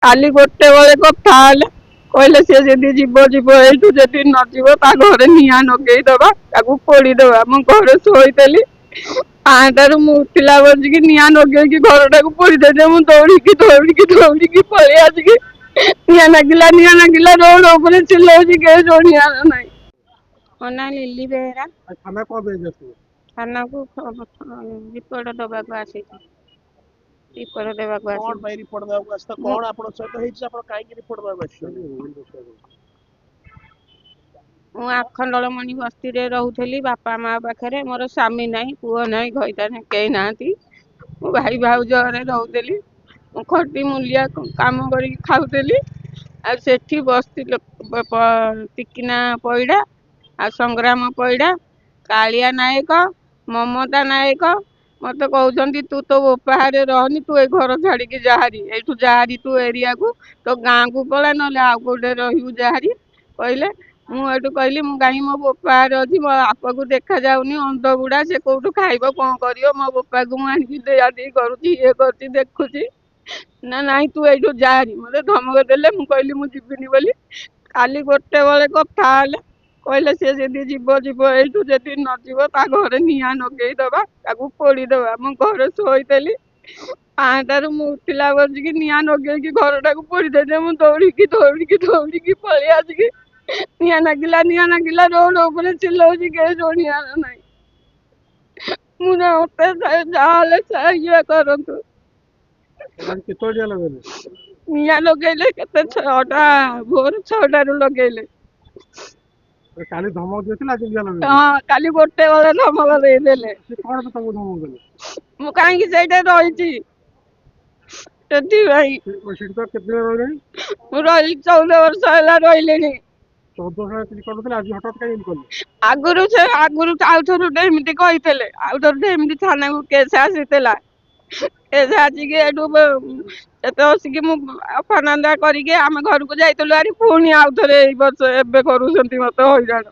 କାଲି ଗୋଟେ ବେଳେ କଥା ହେଲେ କହିଲେ ସିଏ ଯଦି ଯିବ ଯିବ ଏଇଠୁ ଯଦି ନ ଯିବ ତା ଘରେ ନିଆଁ ଲଗେଇଦବା ତାକୁ ପୋଡିଦବା। ମୁଁ ଘରେ ଶୋଇଥିଲି 5ଟାରୁ ମୁଁ ଉଠିଲା ବସିକି ନିଆଁ ଲଗେଇକି ଘରଟାକୁ ପୋଡିଦେଲି। ମୁଁ ଦୌଡ଼ିକି ପଳେଇ ଆସିକି ନିଆଁ ଲାଗିଲା ରୋଡ ଉପରେ ଚିଲ୍ଲଉଛି କେହି ଶୁଣିବାର ନାହିଁ। ମୋ ନାଁ ଲିଲି ବେହେରା। थाना कौन भेज दिया? ଥାନାକୁ ରିପୋର୍ଟ ଦବାକୁ ଆସିଛି। ରିପୋର୍ଟ ଦେବାକୁ कौन ଆସିଛି। भाई रिपोर्ट देବାକୁ ଆସିତ କଣ ଆପଣ ସହିତ ହେଇଛି ଆପଣ କାହିଁକି ରିପୋର୍ଟ ଦେବାକୁ ଆସିଛନ୍ତି? ମୁଁ ଆଖଣ୍ଡଳମଣି ବସ୍ତିରେ ରହୁଥିଲି ବାପା ମା ପାଖରେ। ମୋର ସ୍ୱାମୀ ନାହିଁ, ପୁଅ ନାହିଁ, ଘଇତା କେହି ନାହାନ୍ତି। ମୁଁ ଭାଇ ଭାଉଜ ଘରେ ରହୁଥିଲି। ମୁଁ ଖଟି ମୂଲିଆ କାମ କରିକି ଖାଉଥିଲି। ଆଉ ସେଠି ଟିକିନା ପଇଡା ଆଉ ସଂଗ୍ରାମ ପଇଡା, କାଳିଆ ନାୟକ, ମମତା ନାୟକ ମତେ କହୁଛନ୍ତି ତୁ ତୋ ବାହାରେ ରହନି, ତୁ ଏଇ ଘର ଛାଡିକି ଯାହାରି, ଏଇଠୁ ଯାହାରି ତୁ ଏରିଆକୁ, ତୋ ଗାଁକୁ ପଳା, ନହେଲେ ଆଉ କୋଉଠି ରହିବୁ ଯାହାରି କହିଲେ। ମୁଁ ଏଇଠୁ କହିଲି ମୁଁ କାହିଁ ମୋ ବୋପାରେ ଅଛି, ମୋ ବାପାକୁ ଦେଖା ଯାଉନି, ଅନ୍ଧ ବୁଢା, ସେ କୋଉଠୁ ଖାଇବ କଣ କରିବ, ମୋ ବୋପାକୁ ମୁଁ ଆଣିକି ଦେଇ କରୁଛି, ଇଏ କରୁଛି, ଦେଖୁଛି ନା ନାଇଁ ତୁ ଏଇଠୁ ଯାହାରି। ମତେ ଧମକ ଦେଲେ। ମୁଁ କହିଲି ମୁଁ ଯିବିନି ବୋଲି। କାଲି ଗୋଟେ ବେଳେ କଥା ହେଲେ କହିଲେ ସିଏ ଯଦି ଯିବ ଯିବ ଏଇଠୁ ଯଦି ନ ଯିବ ତା ଘରେ ନିଆଁ ଲଗେଇଦବା ତାକୁ ପୋଡିଦବା। ମୁଁ ଘରେ ଶୋଇଥିଲି 5ଟାରୁ ମୁଁ ଉଠିଲା ବସିକି ନିଆଁ ଲଗେଇକି ଘରଟାକୁ ପୋଡିଦେଲି। ମୁଁ ଦୌଡ଼ିକି ପଳେଇ ଆସିକି ନିଆଁ ଲାଗିଲା ରୋଡ ଉପରେ ଚିଲ୍ଲଉଛି କେହି ଶୁଣିବାର ନାହିଁ। ମୁଁ ମତେ ଯାହାହେଲେ ଇଏ କରନ୍ତୁ। କେତେବେଳେ ନିଆଁ ଲଗେଇଲେ? ନିଆଁ ଲଗେଇଲେ କେତେ 6ଟା ଭୋର 6ଟାରୁ ଲଗେଇଲେ। କାଲି ଧମକ ଦେଇଥିଲେ ଆଜି ନିଆଁ ଲଗେଇଲେ? ହଁ କାଲି ଗୋଟେ ବେଳେ ଧମକ ଦେଇଦେଲେ। ସେ କଣ ତ ତମକୁ ଧମକ ଦେଲେ? ମୁଁ କାହିଁକି ସେଇଟା ରହିଛି ସେଥିପାଇଁ। ସେଠି ତ କେତେ ଦିନ ରହିଲେଣି? ମୁଁ ରହିଲି 14 ବର୍ଷ ହେଲା ରହିଲିଣି। 14 ବର୍ଷ କିଛି କରୁନଥିଲେ, ଆଜି ହଠାତ୍ କାହିଁ ଏମିତି କଲେ? ଆଗରୁ ଆଉଥରୁ ଏମିତି କହିଥିଲେ, ଆଉଥରୁ ଏମିତି ଥାନାକୁ କେସ୍ ଆସିଥିଲା। କେସ୍ ଆସିକି ଏଠୁ ଏତେ ବସିକି ମୁଁ ଫାନାନ୍ଦା କରିକି ଆମେ ଘରକୁ ଯାଇଥିଲୁ ଆରି, ପୁଣି ଆଉଥରେ ଏଇ ବର୍ଷ ଏବେ କରୁଛନ୍ତି ମତେ ହଇରାଣ।